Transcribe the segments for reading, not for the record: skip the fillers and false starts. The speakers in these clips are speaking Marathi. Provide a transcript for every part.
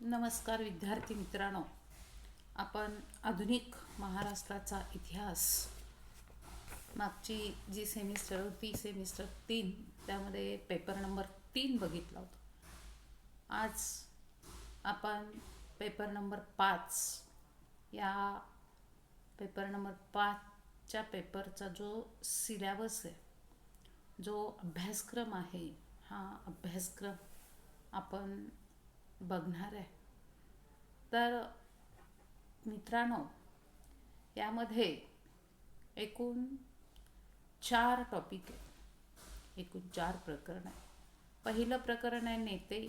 नमस्कार विद्यार्थी मित्रांनो, आपण आधुनिक महाराष्ट्राचा इतिहास मागची जी सेमिस्टर होती सेमिस्टर 3 त्यामध्ये पेपर नंबर 3 बघितला होता. आज आपण पेपर नंबर 5 या पेपर नंबर 5च्या पेपरचा जो सिलेबस आहे, जो अभ्यासक्रम आहे, हा अभ्यासक्रम आपण बघणार आहे. तर मित्रांनो, यामध्ये एकूण 4 टॉपिक आहे, एकूण 4 प्रकरण आहे. पहिलं प्रकरण आहे नेते,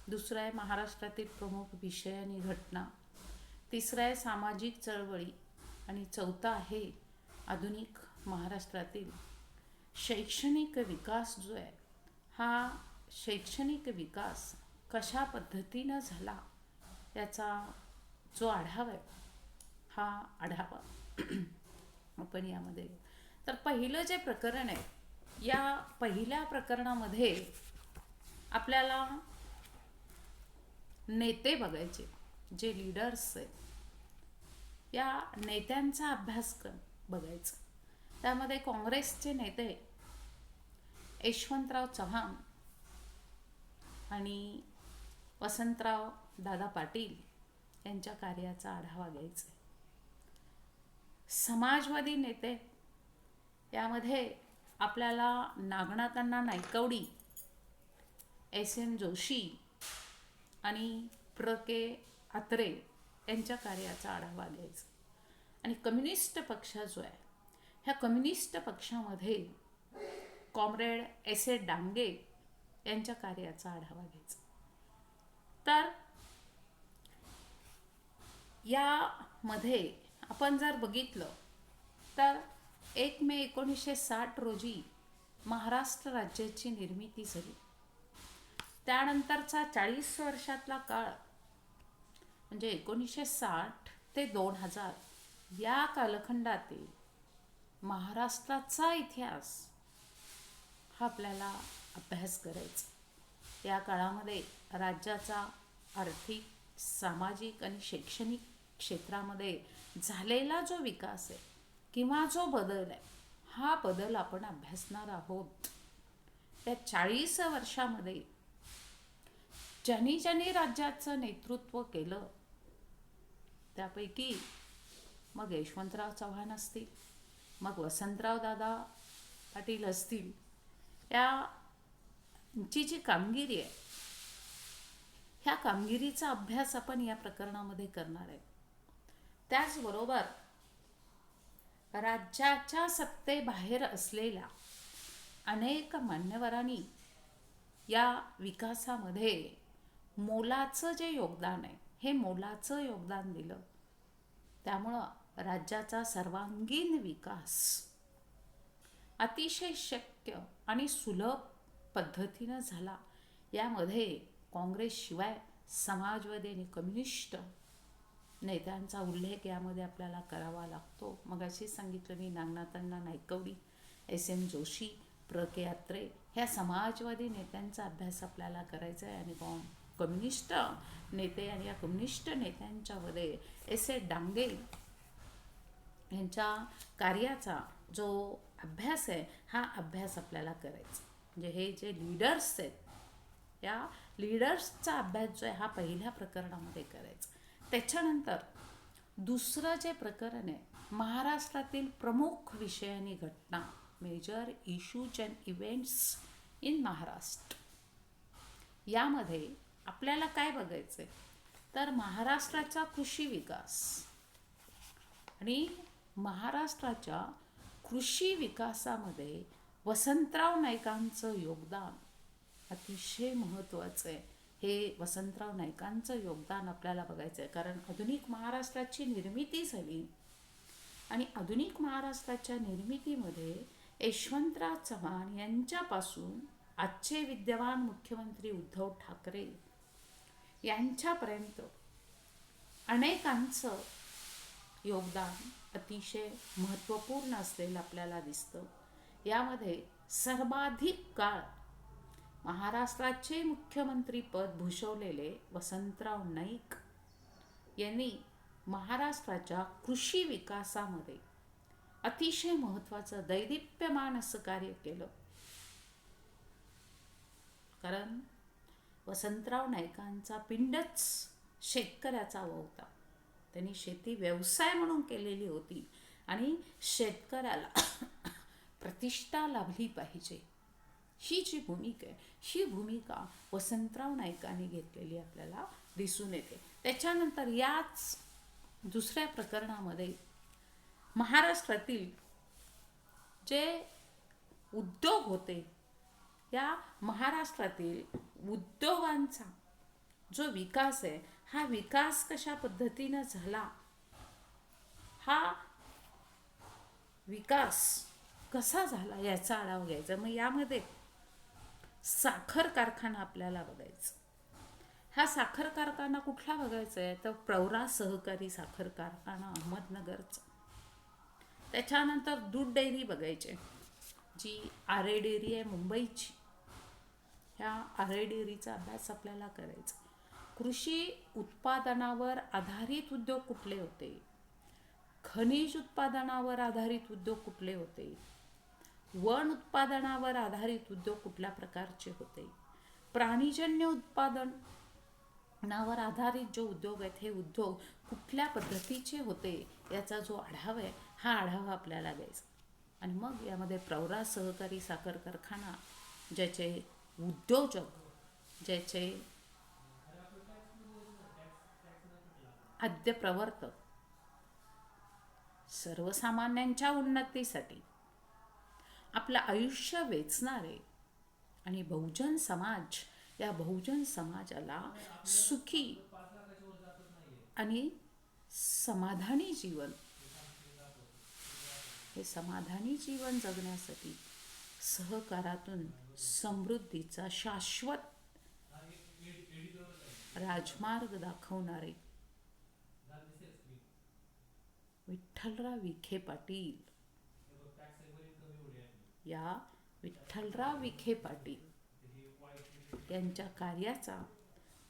दुसरं आहे महाराष्ट्रातील प्रमुख विषय आणि घटना, तिसरं आहे सामाजिक चळवळी आणि चौथा आहे आधुनिक महाराष्ट्रातील शैक्षणिक विकास जो आहे, हा शैक्षणिक विकास कशा पद्धतीनं झाला याचा जो आढावा आहे, हा आढावा आपण यामध्ये. तर पहिलं जे प्रकरण आहे, या पहिल्या प्रकरणामध्ये आपल्याला नेते बघायचे, जे लीडर्स आहेत, या नेत्यांचा अभ्यासक्रम बघायचा. त्यामध्ये काँग्रेसचे नेते यशवंतराव चव्हाण आणि वसंतराव दादा पाटील यांच्या कार्याचा आढावा घ्यायचा. समाजवादी नेते, यामध्ये आपल्याला नागनाथअण्णा नाईकवडी, एस.एम. जोशी आणि प्र के अत्रे यांच्या कार्याचा आढावा घ्यायचा. आणि कम्युनिस्ट पक्ष जो आहे, ह्या कम्युनिस्ट पक्षामध्ये कॉम्रेड एस.ए. डांगे यांच्या कार्याचा आढावा घ्यायचा. तर यामध्ये आपण जर बघितलं तर 1 मे 1960 रोजी महाराष्ट्र राज्याची निर्मिती झाली. त्यानंतरचा 40 वर्षातला काळ म्हणजे 1960 ते 2000 या कालखंडातील महाराष्ट्राचा इतिहास हा आपल्याला अभ्यास करायचा. या काळामध्ये राज्याचा आर्थिक, सामाजिक आणि शैक्षणिक क्षेत्रामध्ये झालेला जो विकास आहे किंवा जो बदल आहे, हा बदल आपण अभ्यासणार आहोत. त्या 40 वर्षामध्ये ज्यांनी ज्यांनी राज्याचं नेतृत्व केलं, त्यापैकी मग यशवंतराव चव्हाण असतील, मग वसंतराव दादा पाटील असतील, यांची जी कामगिरी आहे, ह्या कामगिरीचा अभ्यास आपण या प्रकरणामध्ये करणार आहे. त्याचबरोबर राज्याच्या सत्तेबाहेर असलेल्या अनेक मान्यवरांनी या विकासामध्ये मोलाचं जे योगदान आहे, हे मोलाचं योगदान दिलं. त्यामुळं राज्याचा सर्वांगीण विकास अतिशय शक्य आणि सुलभ पद्धतीनं झाला. यामध्ये काँग्रेसशिवाय समाजवादी आणि कम्युनिस्ट नेत्यांचा उल्लेख यामध्ये आपल्याला करावा लागतो. मग अशी सांगितलं मी, नागनाथअण्णा नाईकवडी, एस.एम. जोशी, प्र के अत्रे ह्या समाजवादी नेत्यांचा अभ्यास आपल्याला करायचा आहे. आणि कम्युनिस्ट नेते आणि या कम्युनिस्ट नेत्यांच्यामध्ये एस.ए. डांगे यांच्या कार्याचा जो अभ्यास आहे, हा अभ्यास आपल्याला करायचा. म्हणजे हे जे लीडर्स आहेत, या लीडर्सचा अभ्यास जो आहे, हा पहिल्या प्रकरणामध्ये करायचा. त्याच्यानंतर दुसरं जे प्रकरण आहे, महाराष्ट्रातील प्रमुख विषय आणि घटना, major issues and events in Maharashtra. यामध्ये आपल्याला काय बघायचं आहे, तर महाराष्ट्राचा कृषी विकास आणि महाराष्ट्राच्या कृषी विकासामध्ये वसंतराव नाईकांचं योगदान अतिशय महत्त्वाचं आहे. हे वसंतराव नाईकांचं योगदान आपल्याला बघायचं आहे, कारण आधुनिक महाराष्ट्राची निर्मिती झाली आणि आधुनिक महाराष्ट्राच्या निर्मितीमध्ये यशवंतराव चव्हाण यांच्यापासून आजचे विद्यमान मुख्यमंत्री उद्धव ठाकरे यांच्यापर्यंत अनेकांचं योगदान अतिशय महत्त्वपूर्ण असलेलं आपल्याला दिसतं. यामध्ये सर्वाधिक काळ महाराष्ट्राचे मुख्यमंत्री पद भूषवलेले वसंतराव नाईक यांनी महाराष्ट्राच्या कृषी विकासामध्ये अतिशय महत्त्वाचं दैदिप्यमान असं कार्य केलं. कारण वसंतराव नाईकांचा पिंडच शेतकऱ्याचा होता. त्यांनी शेती व्यवसाय म्हणून केलेली होती आणि शेतकऱ्याला प्रतिष्ठा लाभली पाहिजे ही जी भूमिका आहे, ही भूमिका वसंतराव नाईकांनी घेतलेली आपल्याला दिसून येते. त्याच्यानंतर याच दुसऱ्या प्रकरणामध्ये महाराष्ट्रातील जे उद्योग होते, या महाराष्ट्रातील उद्योगांचा जो विकास आहे, हा विकास कशा पद्धतीनं झाला, हा विकास कसा झाला याचा आढावा घ्यायचा. मग यामध्ये साखर कारखाना आपल्याला बघायचा. हा साखर कारखाना कुठला बघायचा आहे तर प्रवरा सहकारी साखर कारखाना अहमदनगरचा. त्याच्यानंतर दूध डेअरी बघायचे, जी आरे डेअरी आहे मुंबईची. ह्या आरे डेअरीचा अभ्यास आपल्याला करायचा. कृषी उत्पादनावर आधारित उद्योग कुठले होते, खनिज उत्पादनावर आधारित उद्योग कुठले होते, वन उत्पादनावर आधारित उद्योग कुठल्या प्रकारचे होते, प्राणीजन्य उत्पादनावर आधारित जो उद्योग आहेत हे उद्योग कुठल्या पद्धतीचे होते याचा जो आढावा आहे, हा आढावा आपल्याला घ्यायचा. आणि मग यामध्ये प्रवरा सहकारी साखर कारखाना, ज्याचे उद्योजक, ज्याचे आद्य प्रवर्तक सर्वसामान्यांच्या उन्नतीसाठी आपलं आयुष्य वेचणारे आणि बहुजन समाज, या बहुजन समाजाला सुखी आणि समाधानी जीवन, हे समाधानी जीवन जगण्यासाठी सहकारातून समृद्धीचा शाश्वत राजमार्ग दाखवणारे विठ्ठलराव विखे पाटील, या विठ्ठलराव विखे पाटील यांच्या कार्याचा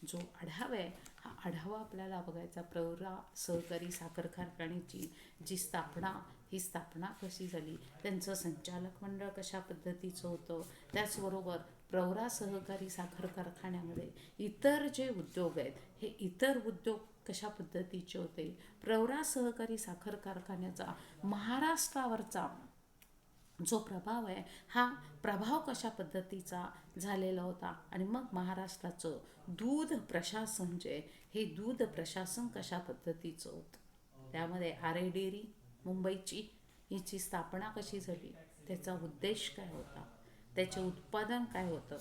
जो आढावा आहे, हा आढावा आपल्याला बघायचा. प्रवरा सहकारी साखर कारखान्याची जी स्थापना, ही स्थापना कशी झाली, त्यांचं संचालक मंडळ कशा पद्धतीचं होतं, त्याचबरोबर प्रवरा सहकारी साखर कारखान्यामध्ये इतर जे उद्योग आहेत, हे इतर उद्योग कशा पद्धतीचे होते, प्रवरा सहकारी साखर कारखान्याचा महाराष्ट्रावरचा जो प्रभाव आहे, हा प्रभाव कशा पद्धतीचा झालेला होता. आणि मग महाराष्ट्राचं दूध प्रशासन जे, हे दूध प्रशासन कशा पद्धतीचं होतं, त्यामध्ये आरे डेअरी मुंबईची, हिची स्थापना कशी झाली, त्याचा उद्देश काय होता, त्याचे उत्पादन काय होतं,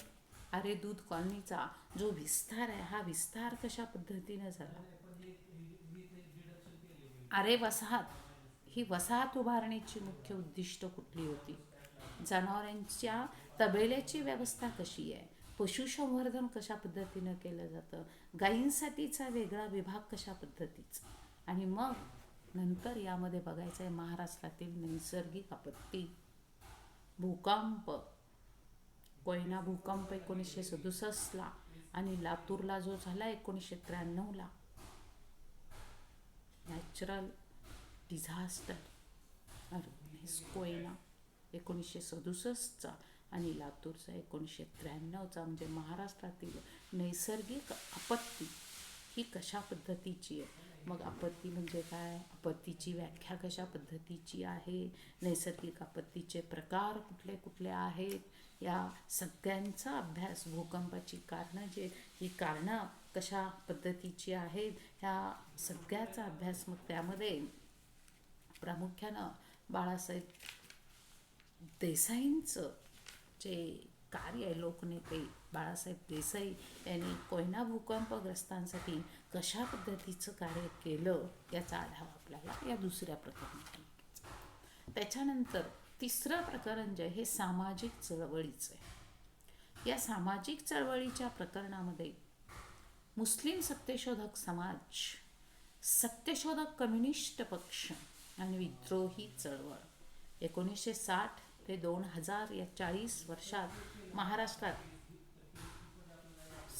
आरे दूध कॉलनीचा जो विस्तार आहे, हा विस्तार कशा पद्धतीने झाला, आरे वसाहत, ही वसाहत उभारण्याची मुख्य उद्दिष्ट कुठली होती, जनावरांच्या तबेल्याची व्यवस्था कशी आहे, पशुसंवर्धन कशा पद्धतीनं केलं जातं, गायींसाठीचा वेगळा विभाग कशा पद्धतीचा. आणि मग नंतर यामध्ये बघायचं आहे महाराष्ट्रातील नैसर्गिक आपत्ती, भूकंप, कोयना भूकंप 1967ला आणि लातूरला जो झाला 1993ला, नॅचरल डिझास्टर, कोयना 1967चा आणि लातूरचा 1993चा, म्हणजे महाराष्ट्रातील नैसर्गिक आपत्ती ही कशा पद्धतीची आहे. मग आपत्ती म्हणजे काय, आपत्तीची व्याख्या कशा पद्धतीची आहे, नैसर्गिक आपत्तीचे प्रकार कुठले कुठले आहेत, या सगळ्यांचा अभ्यास, भूकंपाची कारणं, जे ही कारणं कशा पद्धतीची आहेत, ह्या सगळ्याचा अभ्यास. मग त्यामध्ये प्रामुख्यानं बाळासाहेब देसाईंचं जे कार्य आहे, लोकनेते बाळासाहेब देसाई यांनी कोयना भूकंपग्रस्तांसाठी कशा पद्धतीचं कार्य केलं, याचा आढावा आपल्याला या दुसऱ्या प्रकरणात. त्याच्यानंतर तिसरं प्रकरण जे हे सामाजिक चळवळीचं आहे. या सामाजिक चळवळीच्या प्रकरणामध्ये मुस्लिम सत्यशोधक समाज, सत्यशोधक कम्युनिस्ट पक्ष आणि विद्रोही चळवळ 1960 ते 2000 या 40 वर्षात महाराष्ट्रात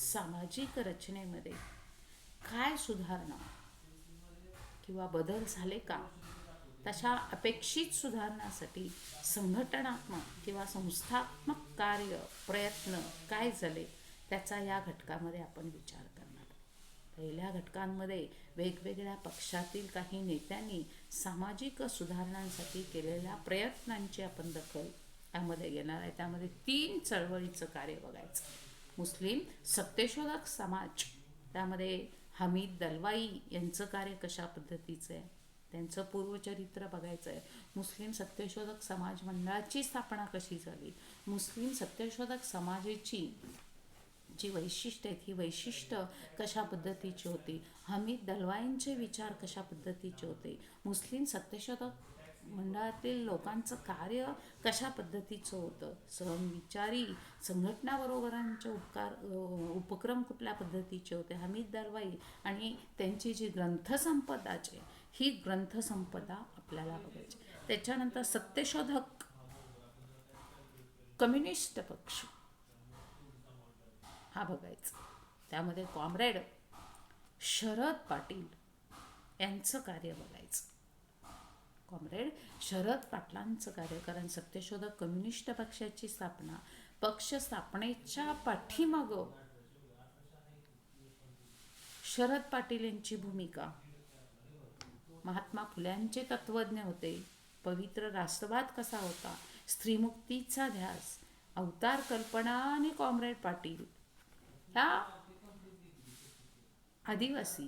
सामाजिक रचनेमध्ये काय सुधारणा किंवा बदल झाले का, तशा अपेक्षित सुधारणासाठी संघटनात्मक किंवा संस्थात्मक कार्य प्रयत्न काय झाले, त्याचा या घटकामध्ये आपण विचार करणार. पहिल्या घटकांमध्ये वेगवेगळ्या पक्षातील काही नेत्यांनी सामाजिक सुधारणांसाठी केलेल्या प्रयत्नांची आपण दखल यामध्ये घेणार आहे. त्यामध्ये 3 चळवळीचं कार्य बघायचं. मुस्लिम सत्यशोधक समाज, त्यामध्ये हमीद दलवाई यांचं कार्य कशा पद्धतीचं आहे, त्यांचं पूर्वचरित्र बघायचं आहे. मुस्लिम सत्यशोधक समाज मंडळाची स्थापना कशी झाली, मुस्लिम सत्यशोधक समाजाची जी वैशिष्ट्य आहेत ही वैशिष्ट्य कशा पद्धतीची होती, हमीद दलवाईंचे विचार कशा पद्धतीचे होते, मुस्लिम सत्यशोधक मंडळातील लोकांचं कार्य कशा पद्धतीचं होतं, समविचारी संघटनाबरोबरांचे उपक्रम कुठल्या पद्धतीचे होते, हमीद दलवाई आणि त्यांची जी ग्रंथसंपदाची ही ग्रंथसंपदा आपल्याला बघायची. त्याच्यानंतर सत्यशोधक कम्युनिस्ट पक्ष हा बघायचा. त्यामध्ये कॉम्रेड शरद पाटील यांचं कार्य बघायचं. कॉम्रेड शरद पाटलांचं कार्य, कारण सत्यशोधक कम्युनिस्ट पक्षाची स्थापना, पक्ष स्थापनेच्या पाठीमागं शरद पाटील यांची भूमिका, महात्मा फुल्यांचे तत्वज्ञ होते, पवित्र राष्ट्रवाद कसा होता, स्त्रीमुक्तीचा ध्यास, अवतार कल्पना आणि कॉम्रेड पाटील ह्या आदिवासी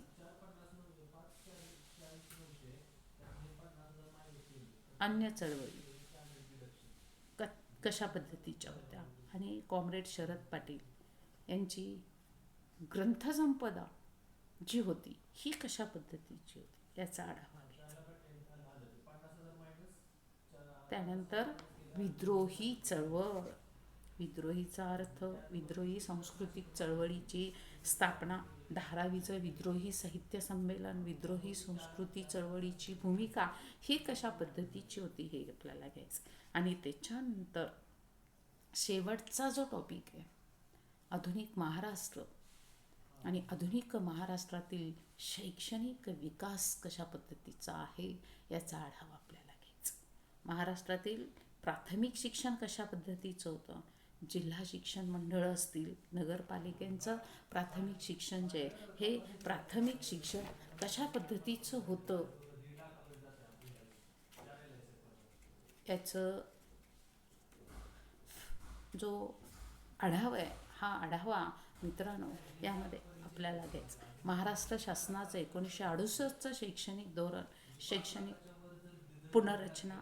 अन्य चळवळी कशा पद्धतीच्या होत्या आणि कॉम्रेड शरद पाटील यांची ग्रंथसंपदा जी होती ही कशा पद्धतीची होती याचा आढावा घ्यायचा. त्यानंतर विद्रोही चळवळ, विद्रोहीचा अर्थ विद्रोही सांस्कृतिक चळवळीची स्थापना, धारावीचं विद्रोही साहित्य संमेलन, विद्रोही संस्कृती चळवळीची भूमिका ही कशा पद्धतीची होती हे आपल्याला घ्यायचं. आणि त्याच्यानंतर शेवटचा जो टॉपिक आहे आधुनिक महाराष्ट्र आणि आधुनिक महाराष्ट्रातील शैक्षणिक विकास कशा पद्धतीचा आहे याचा आढावा आपल्याला घ्यायचा. महाराष्ट्रातील प्राथमिक शिक्षण कशा पद्धतीचं होतं, जिल्हा शिक्षण मंडळ असतील, नगरपालिकेचं प्राथमिक शिक्षण जे हे प्राथमिक शिक्षण कशा पद्धतीचं होतं याचं जो आढावा आहे हा आढावा मित्रांनो यामध्ये आपल्याला घ्यायचं. महाराष्ट्र शासनाचं 1968चं शैक्षणिक धोरण, शैक्षणिक पुनर्रचना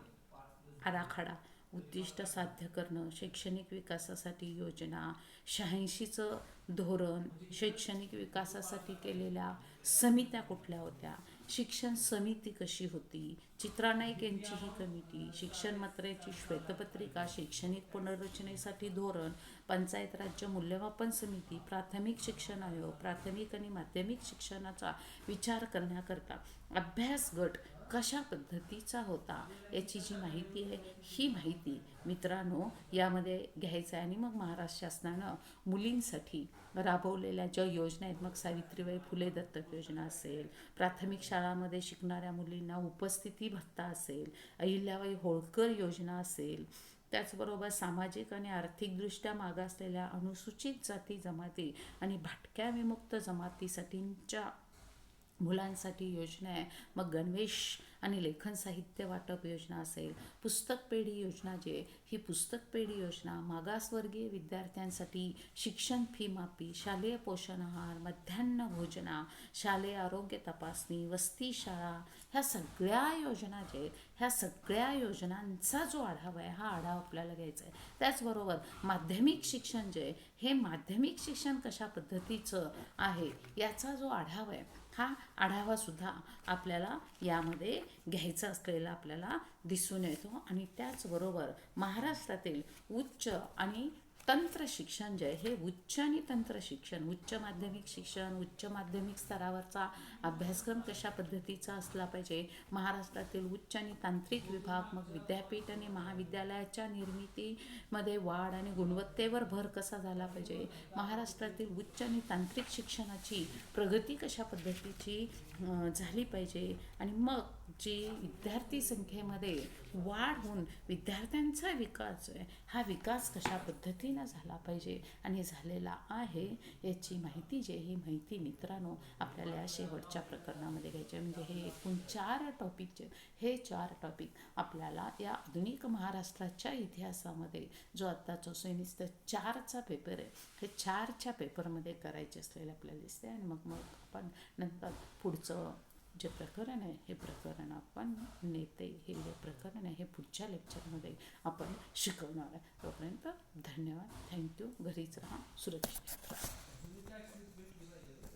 आराखडा, उद्दिष्ट साध्य करणं, शैक्षणिक विकासासाठी योजना, 86चं धोरण, शैक्षणिक विकासासाठी केलेल्या समित्या कुठल्या होत्या, शिक्षण समिती कशी होती, चित्रा नाईक यांची ही कमिटी, शिक्षण मंत्र्याची श्वेतपत्रिका, शैक्षणिक पुनर्रचनेसाठी धोरण, पंचायत राज्य मूल्यमापन समिती, प्राथमिक शिक्षण आयोग, प्राथमिक आणि माध्यमिक शिक्षणाचा विचार करण्याकरता अभ्यास गट कशा पद्धतीचा होता याची जी माहिती आहे ही माहिती मित्रांनो यामध्ये घ्यायचं आहे. आणि मग महाराष्ट्र शासनानं मुलींसाठी राबवलेल्या ज्या योजना आहेत, मग सावित्रीबाई फुले दत्तक योजना असेल, प्राथमिक शाळांमध्ये शिकणाऱ्या मुलींना उपस्थिती भत्ता असेल, अहिल्याबाई होळकर योजना असेल, त्याचबरोबर सामाजिक आणि आर्थिकदृष्ट्या मागासलेल्या अनुसूचित जाती जमाती आणि भटक्या विमुक्त जमातीसाठीच्या मुलांसाठी योजना आहे, मग गणवेश आणि लेखन साहित्य वाटप योजना असेल, पुस्तक पेढी योजना जी आहे ही पुस्तक पेढी योजना, मागासवर्गीय विद्यार्थ्यांसाठी शिक्षण फी माफी, शालेय पोषण आहार, मध्यान्ह भोजना, शालेय आरोग्य तपासणी, वसती शाळा, ह्या सगळ्या योजना जे आहेत ह्या सगळ्या योजनांचा जो आढावा आहे हा आढावा आपल्याला घ्यायचा आहे. त्याचबरोबर माध्यमिक शिक्षण जे आहे हे माध्यमिक शिक्षण कशा पद्धतीचं आहे याचा जो आढावा आहे हा आढावासुद्धा आपल्याला यामध्ये घ्यायचा असलेला आपल्याला दिसून येतो. आणि त्याचबरोबर महाराष्ट्रातील उच्च आणि तंत्र शिक्षण जे आहे हे उच्च आणि तंत्र शिक्षण, उच्च माध्यमिक शिक्षण, उच्च माध्यमिक स्तरावरचा अभ्यासक्रम कशा पद्धतीचा असला पाहिजे, महाराष्ट्रातील उच्च आणि तांत्रिक विभाग, मग विद्यापीठ आणि महाविद्यालयाच्या निर्मितीमध्ये वाढ आणि गुणवत्तेवर भर कसा झाला पाहिजे, महाराष्ट्रातील उच्च आणि तांत्रिक शिक्षणाची प्रगती कशा पद्धतीची झाली पाहिजे, आणि मग जी विद्यार्थी संख्येमध्ये वाढ होऊन विद्यार्थ्यांचा विकास जो आहे हा विकास कशा पद्धतीनं झाला पाहिजे आणि झालेला आहे याची माहिती जी आहे ही माहिती मित्रांनो आपल्याला या शेवटच्या प्रकरणामध्ये घ्यायची आहे. म्हणजे हे एकूण 4 टॉपिक जे हे 4 टॉपिक आपल्याला या आधुनिक महाराष्ट्राच्या इतिहासामध्ये जो आत्ताचा सेमिस्टर 4चा पेपर आहे हे 4च्या पेपरमध्ये करायचे असलेले आपल्याला दिसते. आणि मग आपण नंतर पुढचं जे प्रकरण आहे हे प्रकरण आपण नेते हे जे प्रकरण आहे हे पुढच्या लेक्चरमध्ये आपण शिकवणार आहे. तोपर्यंत धन्यवाद, थँक्यू. घरीच राहा, सुरक्षित राहा.